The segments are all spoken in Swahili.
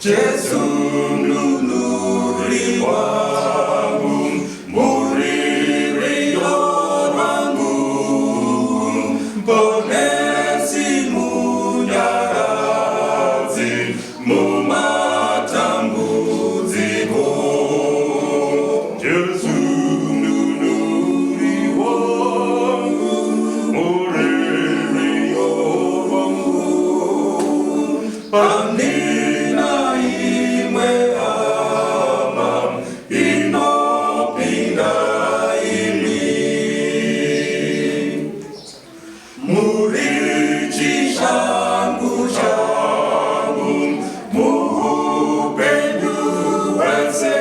Yesu mnunuri wangu, muririo wangu, ponesi munyarazi, mumatambuziho. Yesu mnunuri wangu, muririo wangu, pandina imwe ama inopinda ili murichi shangu shangu muhupenyu wese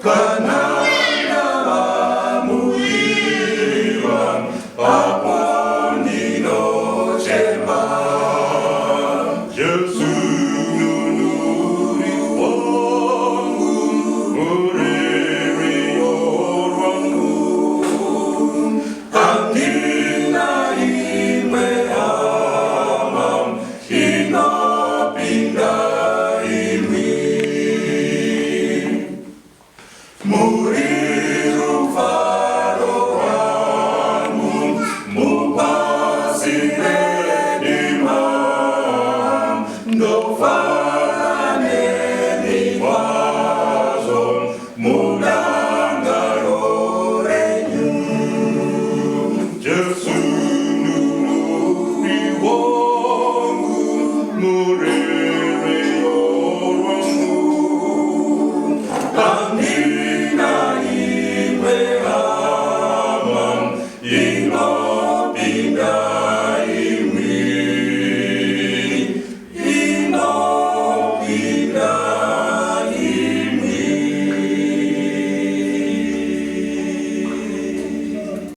kanana muliwa aponino chema. Yesu nunuri wangu, muririo wangu, andina imwe ama inopinda ili muriru faro wangu, mupasire ndofane nikwazo mulangaro renyu. Yesu nunuri wangu, muririo wangu, andina imwe ama inopinda ili inopinda